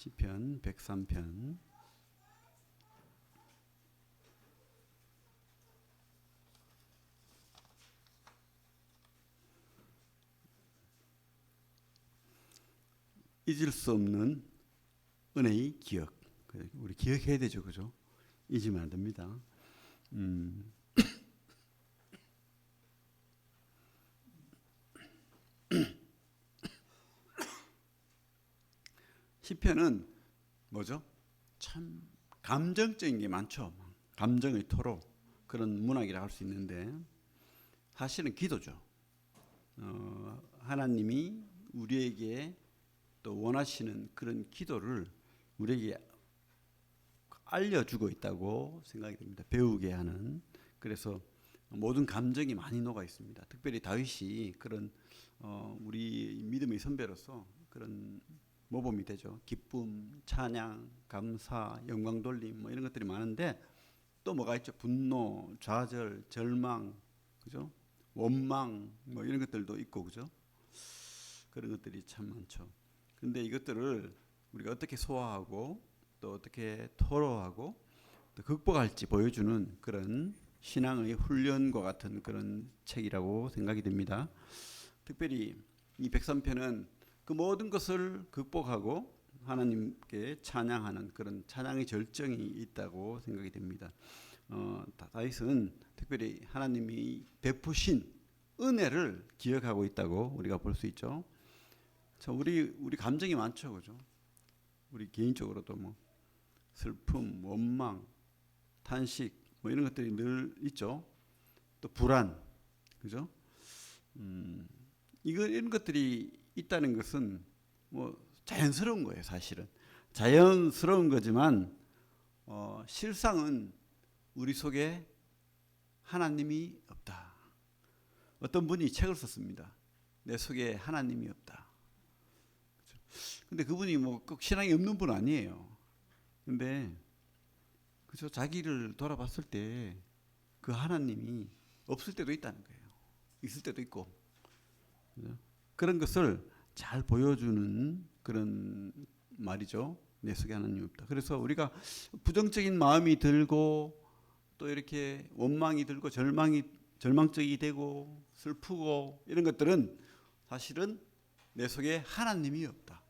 시편 103편. 잊을 수 없는 은혜의 기억. 우리 기억해야 되죠, 그죠? 잊으면 안 됩니다. 시편은 뭐죠? 참 감정적인 게 많죠. 감정의 토로, 그런 문학이라 할 수 있는데 사실은 기도죠. 하나님이 우리에게 또 원하시는 그런 기도를 우리에게 알려주고 있다고 생각이 됩니다. 배우게 하는. 그래서 모든 감정이 많이 녹아 있습니다. 특별히 다윗이 그런 우리 믿음의 선배로서 그런 모범이 되죠. 기쁨, 찬양, 감사, 영광 돌림 뭐 이런 것들이 많은데 또 뭐가 있죠? 분노, 좌절, 절망, 그죠? 원망 뭐 이런 것들도 있고, 그죠? 그런 것들이 참 많죠. 근데 이것들을 우리가 어떻게 소화하고 또 어떻게 토로하고 또 극복할지 보여주는 그런 신앙의 훈련과 같은 그런 책이라고 생각이 됩니다. 특별히 이 103편은 그 모든 것을 극복하고 하나님께 찬양하는 그런 찬양의 절정이 있다고 생각이 됩니다. 다윗은 특별히 하나님이 베푸신 은혜를 기억하고 있다고 우리가 볼 수 있죠. 우리 감정이 많죠, 그죠? 우리 개인적으로도 뭐 슬픔, 원망, 탄식 뭐 이런 것들이 늘 있죠. 또 불안, 그죠? 이런 것들이 있다는 것은 뭐 자연스러운 거예요, 사실은. 자연스러운 거지만 실상은 우리 속에 하나님이 없다. 어떤 분이 책을 썼습니다. 내 속에 하나님이 없다. 근데 그분이 뭐 꼭 신앙이 없는 분 아니에요. 근데 그죠? 자기를 돌아봤을 때 그 하나님이 없을 때도 있다는 거예요. 있을 때도 있고. 그죠? 그런 것을 잘 보여주는 그런 말이죠. 내 속에 하나님이 없다. 그래서 우리가 부정적인 마음이 들고 또 이렇게 원망이 들고 절망적이 되고 슬프고 이런 것들은 사실은 내 속에 하나님이 없다.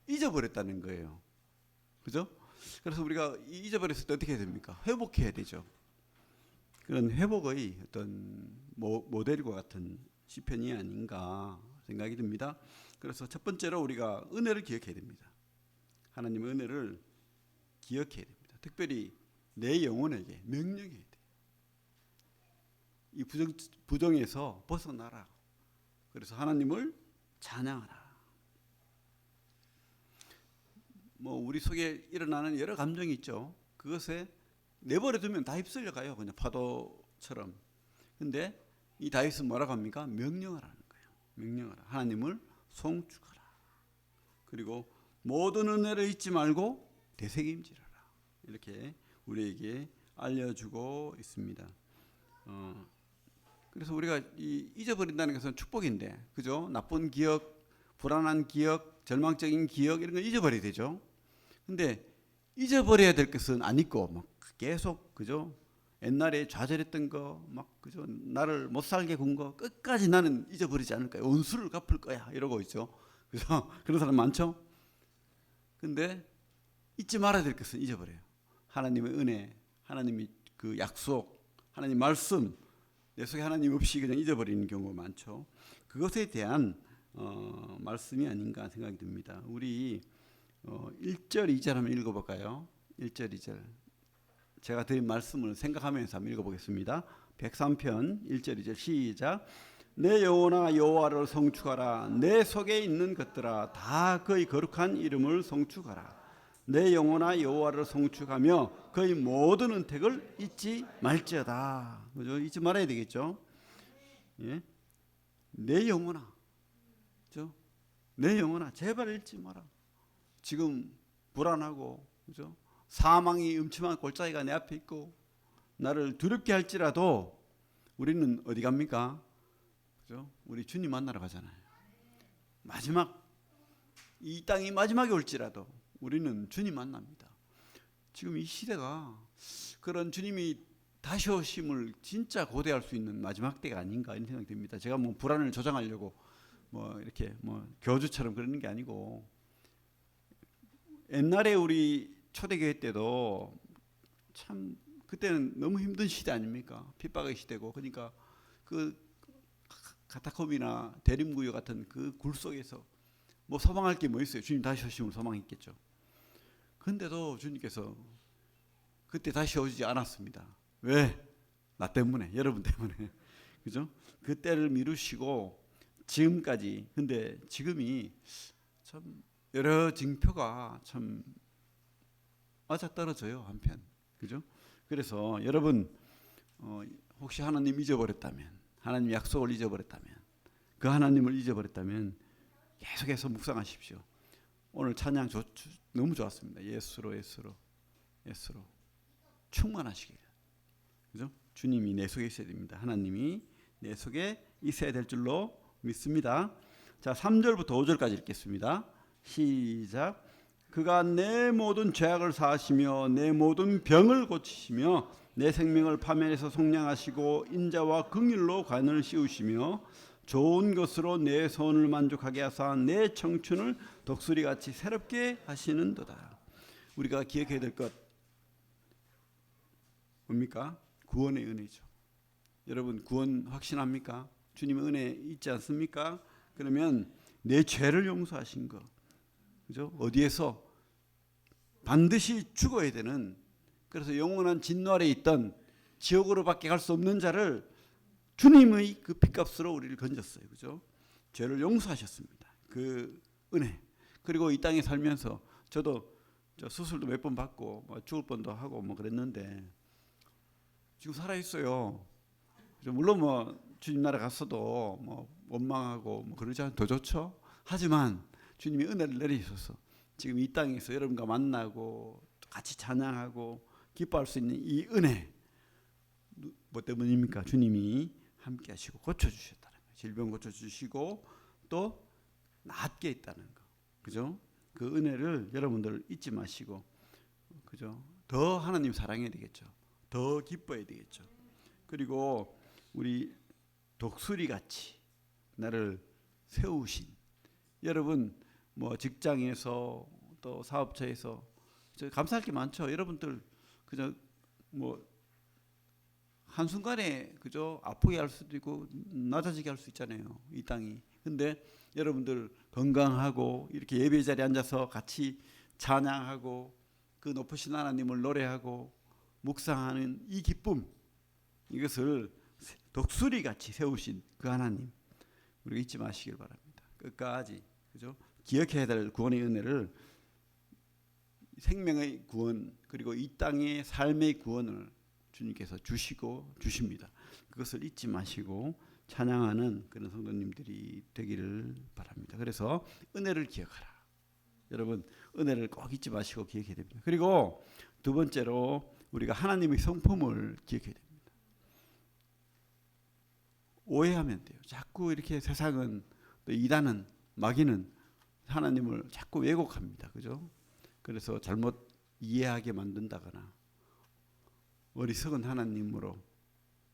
잊어버렸다는 거예요. 그죠? 그래서 우리가 잊어버렸을 때 어떻게 해야 됩니까? 회복해야 되죠. 그런 회복의 어떤 모델과 같은 시편이 아닌가 생각이 듭니다. 그래서 첫 번째로 우리가 은혜를 기억해야 됩니다. 하나님의 은혜를 기억해야 됩니다. 특별히 내 영혼에게 명령해야 돼요. 이 부정에서 벗어나라. 그래서 하나님을 찬양하라. 뭐 우리 속에 일어나는 여러 감정이 있죠. 그것에 내버려 두면 다 휩쓸려 가요. 그냥 파도처럼. 근데 이 다윗은 뭐라고 합니까? 명령을 하는 거예요. 명령하라. 하나님을 송축하라. 그리고 모든 은혜를 잊지 말고 되새김질하라. 이렇게 우리에게 알려주고 있습니다. 그래서 우리가 잊어버린다는 것은 축복인데, 그죠? 나쁜 기억, 불안한 기억, 절망적인 기억 이런 걸 잊어버려야 되죠. 근데 잊어버려야 될 것은 안 잊고 막 계속, 그죠? 옛날에 좌절했던 거, 막, 그죠? 나를 못 살게 군 거 끝까지 나는 잊어버리지 않을 거야. 원수를 갚을 거야. 이러고 있죠. 그래서 그런 사람 많죠? 근데 잊지 말아야 될 것은 잊어버려요. 하나님의 은혜, 하나님의 그 약속, 하나님 말씀, 내 속에 하나님 없이 그냥 잊어버리는 경우가 많죠. 그것에 대한 말씀이 아닌가 생각이 듭니다. 우리 1절, 2절 한번 읽어볼까요? 1절, 2절. 제가 드린 말씀을 생각하면서 한번 읽어보겠습니다. 103편 1절, 2절 시작. 내 영혼아 여호와를 송축하라. 내 속에 있는 것들아 다 그의 거룩한 이름을 송축하라. 내 영혼아 여호와를 송축하며 그의 모든 은택을 잊지 말지어다. 그죠? 잊지 말아야 되겠죠. 예? 내 영혼아, 그죠? 내 영혼아 제발 잊지 마라. 지금 불안하고, 그죠? 사망이 음침한 골짜기가 내 앞에 있고 나를 두렵게 할지라도 우리는 어디 갑니까? 그죠? 우리 주님 만나러 가잖아요. 마지막 이 땅이 마지막에 올지라도 우리는 주님 만납니다. 지금 이 시대가 그런 주님이 다시 오심을 진짜 고대할 수 있는 마지막 때가 아닌가 이런 생각이 듭니다. 제가 뭐 불안을 조장하려고 뭐 이렇게 뭐 교주처럼 그러는 게 아니고, 옛날에 우리 초대교회 때도 참 그때는 너무 힘든 시대 아닙니까? 핍박의 시대고. 그러니까 그 카타콤이나 대림구요 같은 그 굴 속에서 뭐 소망할 게 뭐 있어요? 주님 다시 오심을 소망했겠죠. 근데도 주님께서 그때 다시 오지 않았습니다. 왜? 나 때문에, 여러분 때문에. 그죠? 그 때를 미루시고 지금까지. 근데 지금이 참 여러 징표가 참 맞아떨어져요, 한편. 그죠? 그래서 여러분 혹시 하나님 잊어버렸다면, 하나님 약속을 잊어버렸다면, 그 하나님을 잊어버렸다면 계속해서 묵상하십시오. 오늘 찬양 너무 좋았습니다. 예수로 예수로 예수로 충만하시길. 그죠? 주님이 내 속에 있어야 됩니다. 하나님이 내 속에 있어야 될 줄로 믿습니다. 자, 3절부터 5절까지 읽겠습니다. 시작. 그가 내 모든 죄악을 사하시며 내 모든 병을 고치시며 내 생명을 파멸해서 속량하시고 인자와 긍휼로 관을 씌우시며 좋은 것으로 내 소원을 만족하게 하사 내 청춘을 독수리같이 새롭게 하시는도다. 우리가 기억해야 될 것 뭡니까? 구원의 은혜죠. 여러분 구원 확신합니까? 주님의 은혜 있지 않습니까? 그러면 내 죄를 용서하신 것, 그죠? 어디에서 반드시 죽어야 되는, 그래서 영원한 진노 아래 있던 지옥으로밖에 갈 수 없는 자를 주님의 그 핏값으로 우리를 건졌어요. 그죠? 죄를 용서하셨습니다. 그 은혜. 그리고 이 땅에 살면서 저도 수술도 몇 번 받고 뭐 죽을 뻔도 하고 뭐 그랬는데 지금 살아 있어요. 물론 뭐 주님 나라 갔어도 뭐 원망하고 뭐 그러지 않아도 더 좋죠. 하지만 주님이 은혜를 내리셔서 지금 이 땅에서 여러분과 만나고 같이 찬양하고 기뻐할 수 있는 이 은혜, 뭐 때문입니까? 주님이 함께 하시고 고쳐주셨다는 거예요. 질병 고쳐주시고 또 낫게 있다는 거. 그죠? 그 은혜를 여러분들 잊지 마시고, 그죠? 더 하나님 사랑해야 되겠죠. 더 기뻐해야 되겠죠. 그리고 우리 독수리같이 나를 세우신, 여러분 뭐 직장에서 또 사업처에서 감사할 게 많죠. 여러분들 그저 뭐 한순간에 그저 아프게 할 수도 있고 낮아지게 할 수 있잖아요, 이 땅이. 근데 여러분들 건강하고 이렇게 예배 자리에 앉아서 같이 찬양하고 그 높으신 하나님을 노래하고 묵상하는 이 기쁨, 이것을 독수리같이 세우신 그 하나님 우리가 잊지 마시길 바랍니다. 끝까지. 그죠? 기억해야 될 구원의 은혜를, 생명의 구원 그리고 이 땅의 삶의 구원을 주님께서 주시고 주십니다. 그것을 잊지 마시고 찬양하는 그런 성도님들이 되기를 바랍니다. 그래서 은혜를 기억하라. 여러분 은혜를 꼭 잊지 마시고 기억해야 됩니다. 그리고 두 번째로 우리가 하나님의 성품을 기억해야 됩니다. 오해하면 돼요. 자꾸 이렇게 세상은 또 이단은 마귀는 하나님을 자꾸 왜곡합니다. 그죠? 그래서 잘못 이해하게 만든다거나 어리석은 하나님으로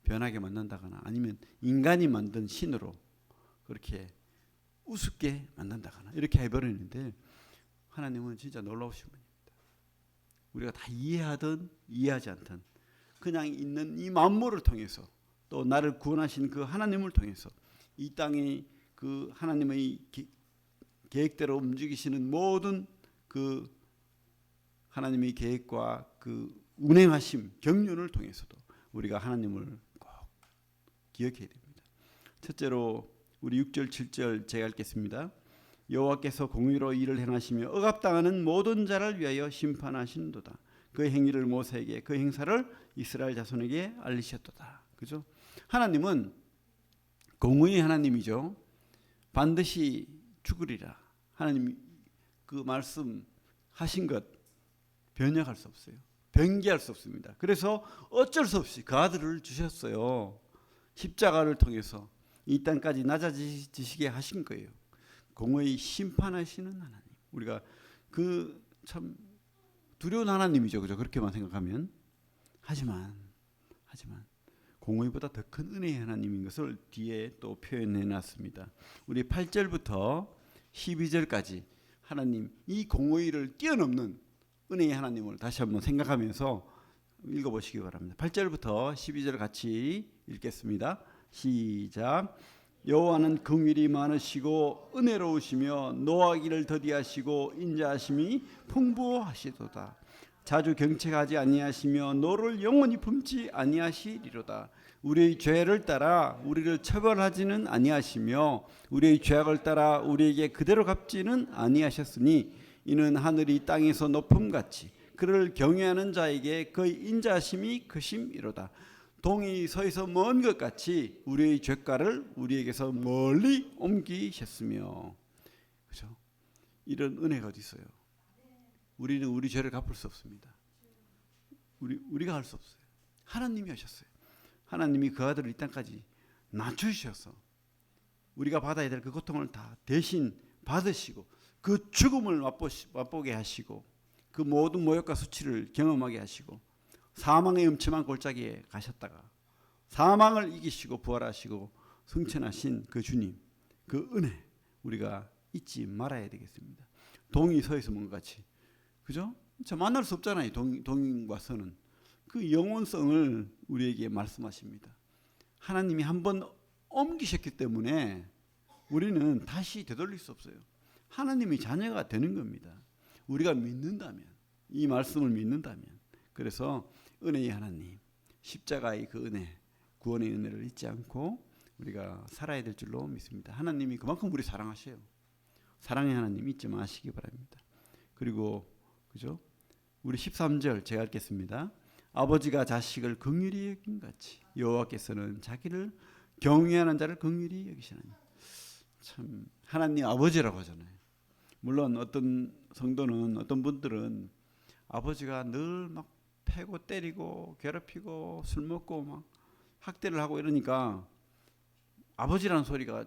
변하게 만든다거나 아니면 인간이 만든 신으로 그렇게 우습게 만든다거나 이렇게 해버리는데, 하나님은 진짜 놀라우신 분입니다. 우리가 다 이해하든 이해하지 않든 그냥 있는 이 만물을 통해서 또 나를 구원하신 그 하나님을 통해서 이 땅의 그 하나님의 계획대로 움직이시는 모든 그 하나님의 계획과 그 운행하심, 경륜을 통해서도 우리가 하나님을 꼭 기억해야 됩니다. 첫째로 우리 6절 7절 제가 읽겠습니다. 여호와께서 공의로 일을 행하시며 억압당하는 모든 자를 위하여 심판하신도다. 그 행위를 모세에게 그 행사를 이스라엘 자손에게 알리셨도다. 그죠? 하나님은 공의의 하나님이죠. 반드시 죽으리라. 하나님 그 말씀 하신 것 변형할 수 없어요. 변기할 수 없습니다. 그래서 어쩔 수 없이 그 아들을 주셨어요. 십자가를 통해서 이 땅까지 낮아지시게 하신 거예요. 공의 심판하시는 하나님. 우리가 그 참 두려운 하나님이죠. 그죠? 그렇게만 생각하면. 하지만 공의보다 더 큰 은혜의 하나님인 것을 뒤에 또 표현해 놨습니다. 우리 8절부터 12절까지 하나님 이 공의를 뛰어넘는 은혜의 하나님을 다시 한번 생각하면서 읽어보시기 바랍니다. 8절부터 12절 같이 읽겠습니다. 시작. 여호와는 긍휼이 많으시고 은혜로우시며 노하기를 더디하시고 인자하심이 풍부하시도다. 자주 경책하지 아니하시며 노를 영원히 품지 아니하시리로다. 우리의 죄를 따라 우리를 처벌하지는 아니하시며 우리의 죄악을 따라 우리에게 그대로 갚지는 아니하셨으니 이는 하늘이 땅에서 높음같이 그를 경외하는 자에게 그의 인자하심이 크심이로다. 동이 서에서 먼 것 같이 우리의 죄가를 우리에게서 멀리 옮기셨으며. 그렇죠? 이런 은혜가 어디 있어요? 우리는 우리 죄를 갚을 수 없습니다. 우리가 할 수 없어요. 하나님이 하셨어요. 하나님이 그 아들을 이 땅까지 낮추셔서 우리가 받아야 될 그 고통을 다 대신 받으시고 그 죽음을 맛보게 하시고 그 모든 모욕과 수치를 경험하게 하시고 사망의 음침한 골짜기에 가셨다가 사망을 이기시고 부활하시고 승천하신 그 주님, 그 은혜 우리가 잊지 말아야 되겠습니다. 동이 서에서 먼 것 같이, 그죠? 만날 수 없잖아요. 동과 서는 그 영원성을 우리에게 말씀하십니다. 하나님이 한번 옮기셨기 때문에 우리는 다시 되돌릴 수 없어요. 하나님이 자녀가 되는 겁니다. 우리가 믿는다면, 이 말씀을 믿는다면. 그래서 은혜의 하나님, 십자가의 그 은혜, 구원의 은혜를 잊지 않고 우리가 살아야 될 줄로 믿습니다. 하나님이 그만큼 우리 사랑하셔요. 사랑의 하나님 잊지 마시기 바랍니다. 그리고 그죠? 우리 13절 제가 읽겠습니다. 아버지가 자식을 긍휼히 여긴 같이 여호와께서는 자기를 경외하는 자를 긍휼히 여기시나니. 참 하나님 아버지라고 하잖아요. 물론 어떤 성도는, 어떤 분들은 아버지가 늘 막 패고 때리고 괴롭히고 술 먹고 막 학대를 하고 이러니까 아버지라는 소리가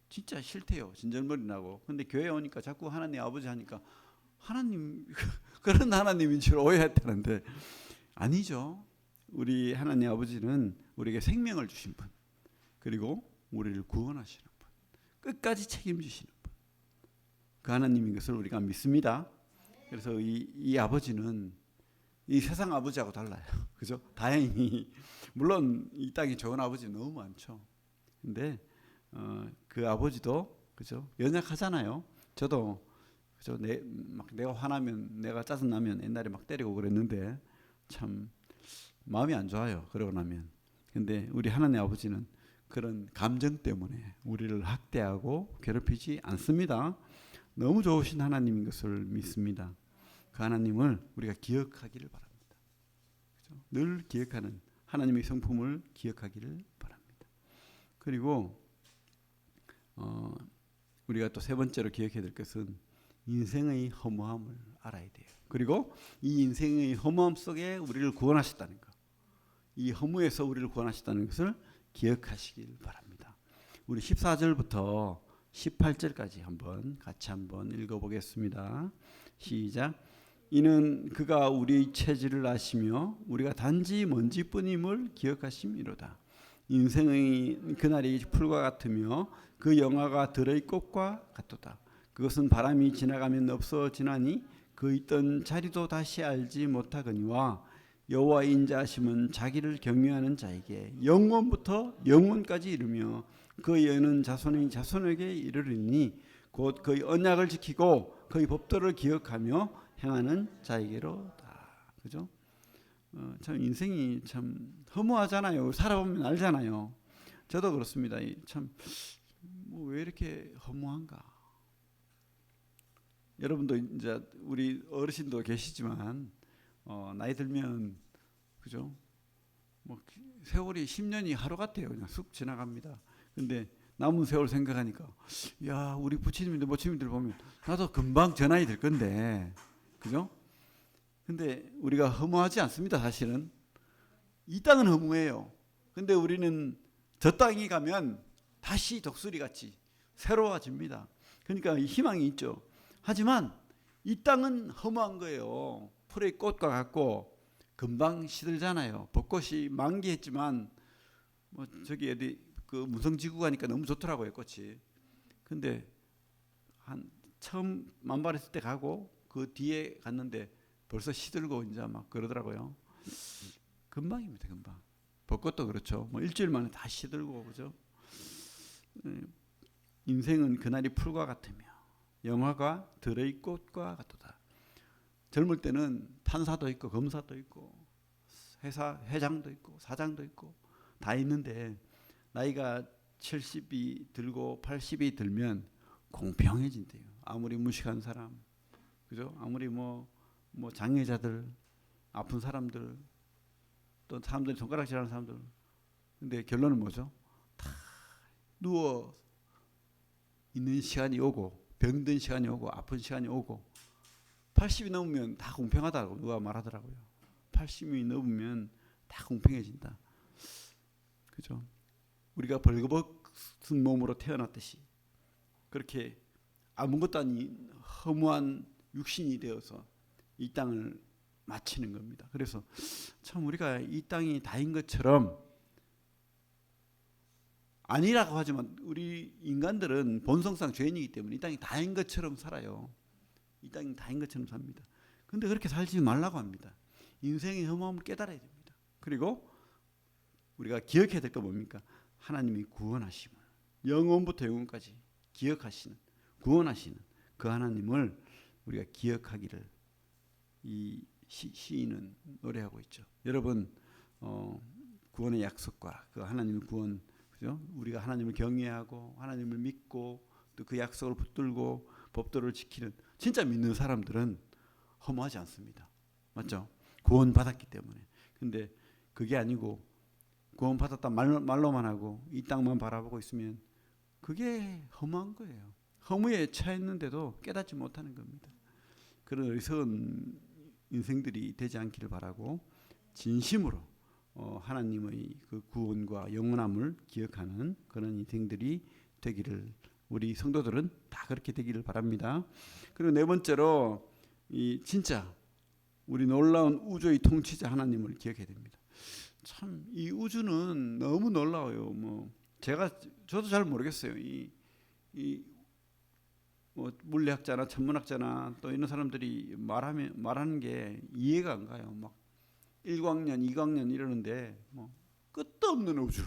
진짜 싫대요. 진절머리 나고. 근데 교회 오니까 자꾸 하나님 아버지 하니까 하나님 그런 하나님인 줄 오해했다는데 아니죠. 우리 하나님 아버지는 우리에게 생명을 주신 분, 그리고 우리를 구원하시는 분, 끝까지 책임지시는 분, 그 하나님인 것을 우리가 믿습니다. 그래서 이 아버지는 이 세상 아버지하고 달라요. 그죠? 다행히 물론 이 땅에 좋은 아버지 너무 많죠. 근데 그 아버지도 그죠? 연약하잖아요. 저도 그죠? 내가 화나면, 내가 짜증 나면 옛날에 막 때리고 그랬는데 참 마음이 안 좋아요. 그러고 나면. 근데 우리 하나님 아버지는 그런 감정 때문에 우리를 학대하고 괴롭히지 않습니다. 너무 좋으신 하나님인 것을 믿습니다. 그 하나님을 우리가 기억하기를 바랍니다. 그렇죠? 늘 기억하는 하나님의 성품을 기억하기를 바랍니다. 그리고 우리가 또 세 번째로 기억해야 될 것은 인생의 허무함을 알아야 돼요. 그리고 이 인생의 허무함 속에 우리를 구원하셨다는 것, 이 허무에서 우리를 구원하셨다는 것을 기억하시길 바랍니다. 우리 14절부터 18절까지 같이 한번 읽어보겠습니다. 시작. 이는 그가 우리의 체질을 아시며 우리가 단지 먼지뿐임을 기억하심이로다. 인생의 그날이 풀과 같으며 그 영화가 들의 꽃과 같도다. 그것은 바람이 지나가면 없어지나니 그 있던 자리도 다시 알지 못하거니와 여호와의 인자하심은 자기를 경외하는 자에게 영원부터 영원까지 이르며 그 여는 자손이 자손에게 이르리니 곧 그의 언약을 지키고 그의 법도를 기억하며 행하는 자에게로다. 그죠? 참 인생이 참 허무하잖아요. 살아보면 알잖아요. 저도 그렇습니다. 참 왜 이렇게 허무한가? 여러분도 이제 우리 어르신도 계시지만 나이 들면 그죠? 뭐 세월이 10년이 하루 같아요. 그냥 쑥 지나갑니다. 근데 남은 세월 생각하니까 야, 우리 부처님들 모처님들 보면 나도 금방 저 나이 될 건데. 그죠? 근데 우리가 허무하지 않습니다. 사실은 이 땅은 허무해요. 근데 우리는 저 땅에 가면 다시 독수리같이 새로워집니다. 그러니까 희망이 있죠. 하지만 이 땅은 허무한 거예요. 풀의 꽃과 같고 금방 시들잖아요. 벚꽃이 만개했지만 뭐 저기 어디 그 무성지구 가니까 너무 좋더라고요, 꽃이. 근데 한 처음 만발했을 때 가고 그 뒤에 갔는데 벌써 시들고 이제 막 그러더라고요. 금방입니다, 금방. 벚꽃도 그렇죠. 뭐 일주일 만에 다 시들고 그죠. 인생은 그날이 풀과 같으며 영화가 들의 꽃과 같도다. 젊을 때는 판사도 있고 검사도 있고 회사 회장도 있고 사장도 있고 다 있는데 나이가 70이 들고 80이 들면 공평해진대요. 아무리 무식한 사람, 그죠? 아무리 뭐 장애자들, 아픈 사람들, 또 사람들이 손가락질하는 사람들. 근데 결론은 뭐죠? 다 누워 있는 시간이 오고 병든 시간이 오고 아픈 시간이 오고 80이 넘으면 다 공평하다고 누가 말하더라고요. 80이 넘으면 다 공평해진다. 그죠? 우리가 벌거벗은 몸으로 태어났듯이 그렇게 아무것도 아닌 허무한 육신이 되어서 이 땅을 마치는 겁니다. 그래서 참 우리가 이 땅이 다인 것처럼 아니라고 하지만 우리 인간들은 본성상 죄인이기 때문에 이 땅이 다인 것처럼 살아요. 이 땅이 다인 것처럼 삽니다. 근데 그렇게 살지 말라고 합니다. 인생의 허무함을 깨달아야 됩니다. 그리고 우리가 기억해야 될 거 뭡니까? 하나님이 구원하심을 영원부터 영원까지 기억하시는 구원하시는 그 하나님을 우리가 기억하기를 이 시인은 노래하고 있죠. 여러분 구원의 약속과 그 하나님의 구원, 그죠? 우리가 하나님을 경외하고 하나님을 믿고 또 그 약속을 붙들고 법도를 지키는 진짜 믿는 사람들은 허무하지 않습니다. 맞죠? 구원 받았기 때문에. 근데 그게 아니고 구원 받았다 말로만 하고 이 땅만 바라보고 있으면 그게 허무한 거예요. 허무에 처했는데도 깨닫지 못하는 겁니다. 그런 어리석은 인생들이 되지 않기를 바라고 진심으로 하나님의 그 구원과 영원함을 기억하는 그런 인생들이 되기를 우리 성도들은 다 그렇게 되기를 바랍니다. 그리고 네 번째로 이 진짜 우리 놀라운 우주의 통치자 하나님을 기억해야 됩니다. 참 이 우주는 너무 놀라워요. 뭐 저도 잘 모르겠어요. 뭐 물리학자나 천문학자나 또 이런 사람들이 말하는 게 이해가 안 가요. 막 1광년, 2광년 이러는데 뭐 끝도 없는 우주,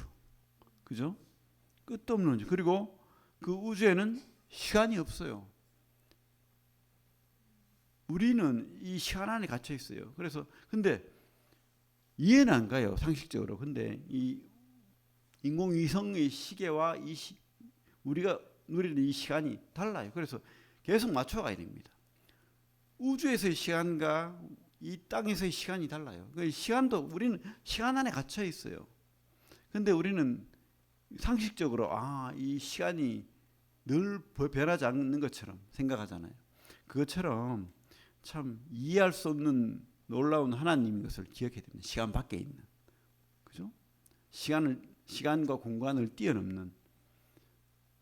그죠? 끝도 없는 우주. 그리고 그 우주에는 시간이 없어요. 우리는 이 시간 안에 갇혀 있어요. 그래서 근데 이해는 안 가요, 상식적으로. 근데 이 인공위성의 시계와 우리가 누리는 이 시간이 달라요. 그래서 계속 맞춰가야 됩니다. 우주에서의 시간과 이 땅에서의 시간이 달라요. 시간도 우리는 시간 안에 갇혀 있어요. 근데 우리는 상식적으로 이 시간이 늘 변하지 않는 것처럼 생각하잖아요. 그것처럼 참 이해할 수 없는 놀라운 하나님인 것을 기억해야 됩니다. 시간 밖에 있는, 그죠? 시간과 공간을 뛰어넘는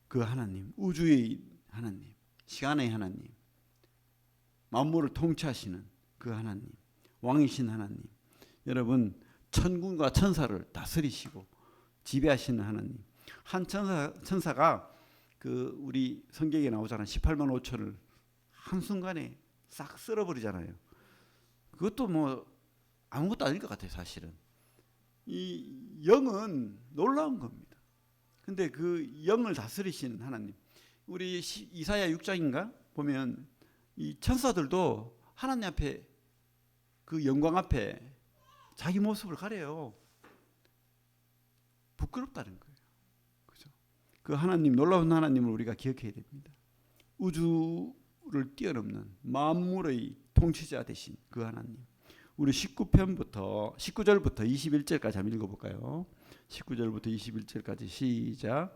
그 하나님, 우주의 하나님, 시간의 하나님, 만물을 통치하시는 그 하나님, 왕이신 하나님. 여러분, 천군과 천사를 다스리시고 지배하시는 하나님. 한 천사가 그 우리 성경에 나오잖아요. 18만 5천을 한순간에 싹 쓸어버리잖아요. 그것도 뭐 아무것도 아닐 것 같아요, 사실은. 이 영은 놀라운 겁니다. 근데 그 영을 다스리시는 하나님. 우리 이사야 6장인가 보면 이 천사들도 하나님 앞에 그 영광 앞에 자기 모습을 가려요. 부끄럽다는 거예요. 그죠? 그 하나님, 놀라운 하나님을 우리가 기억해야 됩니다. 우주를 뛰어넘는 만물의 통치자 되신 그 하나님. 우리 19절부터 21절까지 한번 읽어볼까요? 19절부터 21절까지 시작.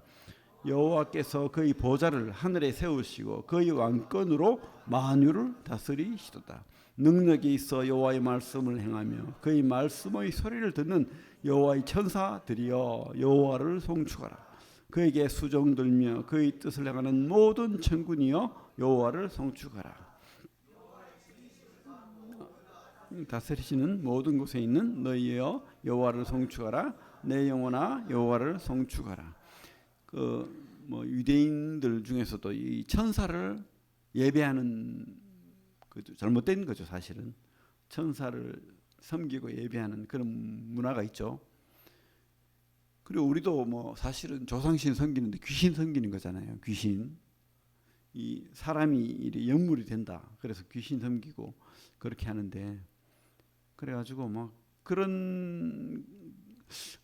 여호와께서 그의 보좌를 하늘에 세우시고 그의 왕권으로 만유를 다스리시도다. 능력이 있어 여호와의 말씀을 행하며 그의 말씀의 소리를 듣는 여호와의 천사들이여 여호와를 송축하라. 그에게 수종들며 그의 뜻을 행하는 모든 천군이여 여호와를 송축하라. 다스리시는 모든 곳에 있는 너희여 여호와를 송축하라. 내 영혼아 여호와를 송축하라. 그 뭐 유대인들 중에서도 이 천사를 예배하는 그 잘못된 거죠. 사실은 천사를 섬기고 예배하는 그런 문화가 있죠. 그리고 우리도 뭐 사실은 조상신 섬기는데 귀신 섬기는 거잖아요. 귀신. 이 사람이 영물이 된다. 그래서 귀신 섬기고 그렇게 하는데, 그래가지고 뭐 그런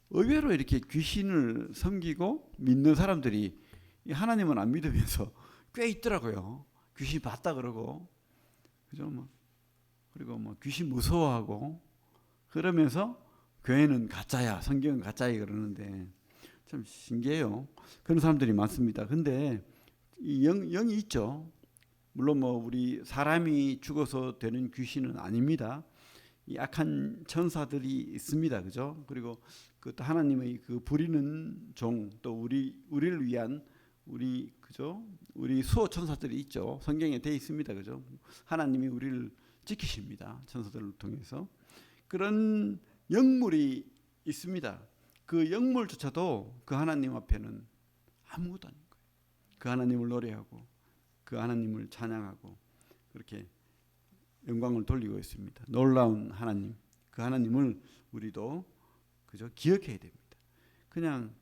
의외로 이렇게 귀신을 섬기고 믿는 사람들이 하나님은 안 믿으면서 꽤 있더라고요. 귀신 봤다 그러고, 그죠? 뭐 그리고 뭐 귀신 무서워하고 그러면서 교회는 가짜야, 성경은 가짜야 그러는데 참 신기해요. 그런 사람들이 많습니다. 근데 이 영이 있죠. 물론 뭐 우리 사람이 죽어서 되는 귀신은 아닙니다. 이 악한 천사들이 있습니다. 그죠? 그리고 그 또 하나님의 그 부리는 종, 또 우리를 위한 그죠? 우리 수호 천사들이 있죠. 성경에 돼 있습니다. 그죠? 하나님이 우리를 지키십니다. 천사들을 통해서. 그런 영물이 있습니다. 그 영물조차도 그 하나님 앞에는 아무것도 아닌 거예요. 그 하나님을 노래하고 그 하나님을 찬양하고 그렇게 영광을 돌리고 있습니다. 놀라운 하나님, 그 하나님을 우리도 그저 기억해야 됩니다. 그냥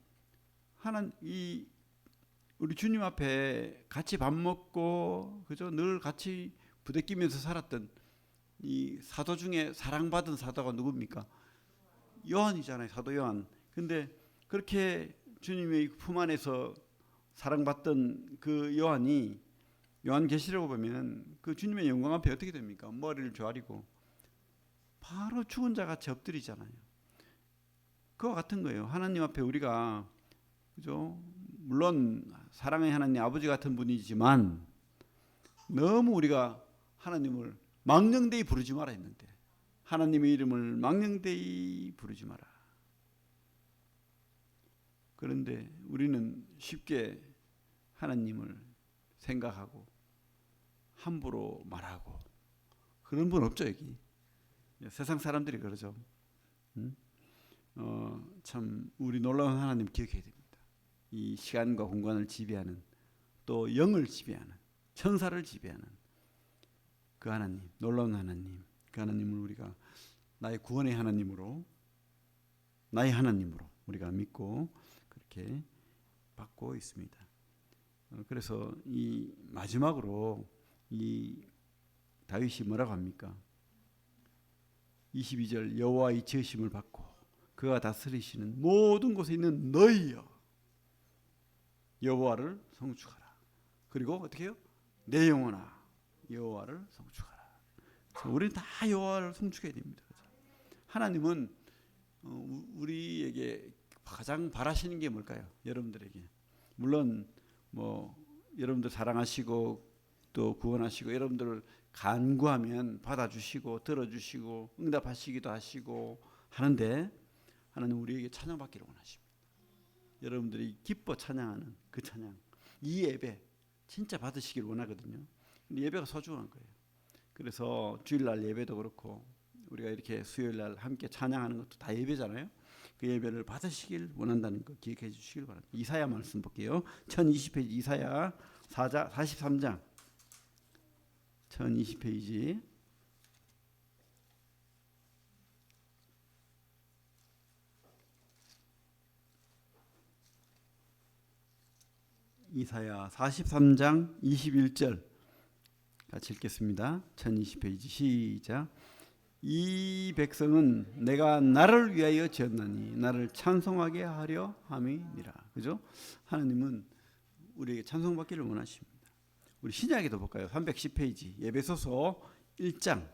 우리 주님 앞에 같이 밥 먹고 그저 늘 같이 부대끼면서 살았던 이 사도 중에 사랑받은 사도가 누굽니까? 요한이잖아요. 사도 요한. 근데 그렇게 주님의 품 안에서 사랑받던 그 요한이 요한계시록을 보면 그 주님의 영광 앞에 어떻게 됩니까? 머리를 조아리고 바로 죽은 자 같이 엎드리잖아요. 그와 같은 거예요. 하나님 앞에 우리가 그죠? 물론 사랑의 하나님 아버지 같은 분이지만 너무 우리가 하나님을 망령되이 부르지 마라 했는데, 하나님의 이름을 망령되이 부르지 마라. 그런데 우리는 쉽게 하나님을 생각하고 함부로 말하고 그런 분 없죠 여기. 세상 사람들이 그러죠. 참 우리 놀라운 하나님 기억해야 됩니다. 이 시간과 공간을 지배하는, 또 영을 지배하는, 천사를 지배하는 그 하나님, 놀라운 하나님, 그 하나님을 우리가 나의 구원의 하나님으로, 나의 하나님으로 우리가 믿고 그렇게 받고 있습니다. 그래서 이 마지막으로 이 다윗이 뭐라고 합니까? 22절 여호와의 지으심을 받고 그가 다스리시는 모든 곳에 있는 너희여 여호와를 송축하라. 그리고 어떻게 해요? 내 영혼아 여호와를 송축하라. 우리는 다 여호와를 송축해야 됩니다. 하나님은 우리에게 가장 바라시는 게 뭘까요? 여러분들에게. 물론 뭐 여러분들 사랑하시고 또 구원하시고 여러분들을 간구하면 받아주시고 들어주시고 응답하시기도 하시고 하는데, 하나님 우리에게 찬양받기를 원하십니다. 여러분들이 기뻐 찬양하는 그 찬양, 이 예배 진짜 받으시길 원하거든요. 근데 예배가 소중한 거예요. 그래서 주일날 예배도 그렇고 우리가 이렇게 수요일날 함께 찬양하는 것도 다 예배잖아요. 그 예배를 받으시길 원한다는 거 기억해 주시길 바랍니다. 이사야 말씀 볼게요. 1020페이지 이사야 43장 1020페이지 이사야 43장 21절 같이 읽겠습니다. 1020페이지 시작. 이 백성은 내가 나를 위하여 지었나니 나를 찬송하게 하려 함이니라. 그죠? 하나님은 우리에게 찬송받기를 원하십니다. 우리 신약에도 볼까요? 310페이지 에베소서 1장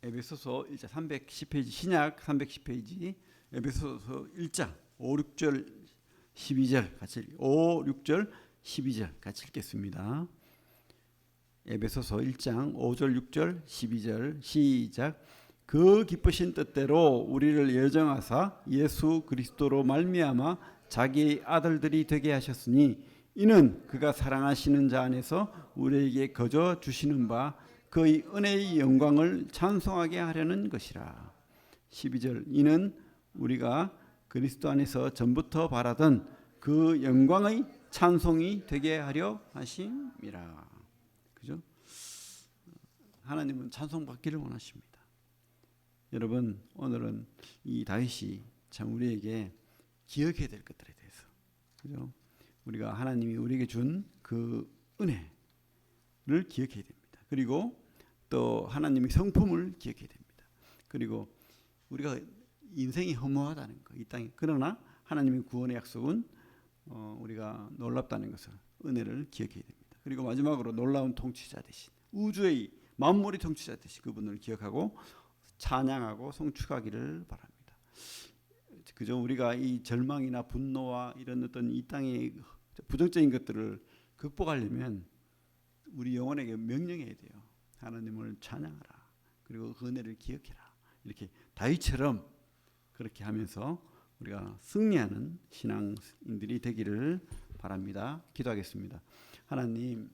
에베소서 1장 310페이지 신약 310페이지 에베소서 1장 5, 6절 12절 같이 5, 6절 12절 같이 읽겠습니다. 에베소서 1장 5절 6절 12절 시작. 그 기쁘신 뜻대로 우리를 예정하사 예수 그리스도로 말미암아 자기의 아들들이 되게 하셨으니 이는 그가 사랑하시는 자 안에서 우리에게 거저 주시는 바 그의 은혜의 영광을 찬송하게 하려는 것이라. 12절 이는 우리가 그리스도 안에서 전부터 바라던 그 영광의 찬송이 되게 하려 하심이라. 그죠? 하나님은 찬송받기를 원하십니다. 여러분 오늘은 이 다윗이 참 우리에게 기억해야 될 것들에 대해서, 그죠? 우리가 하나님이 우리에게 준 그 은혜를 기억해야 됩니다. 그리고 또 하나님의 성품을 기억해야 됩니다. 그리고 우리가 인생이 허무하다는 거, 이 땅에. 그러나 하나님의 구원의 약속은 우리가 놀랍다는 것을, 은혜를 기억해야 됩니다. 그리고 마지막으로 놀라운 통치자 되신, 우주의 만물의 통치자 되신 그분을 기억하고 찬양하고 송축하기를 바랍니다. 그저 우리가 이 절망이나 분노와 이런 어떤 이 땅의 부정적인 것들을 극복하려면 우리 영혼에게 명령해야 돼요. 하나님을 찬양하라. 그리고 그 은혜를 기억해라. 이렇게 다윗처럼 그렇게 하면서 우리가 승리하는 신앙인들이 되기를 바랍니다. 기도하겠습니다. 하나님,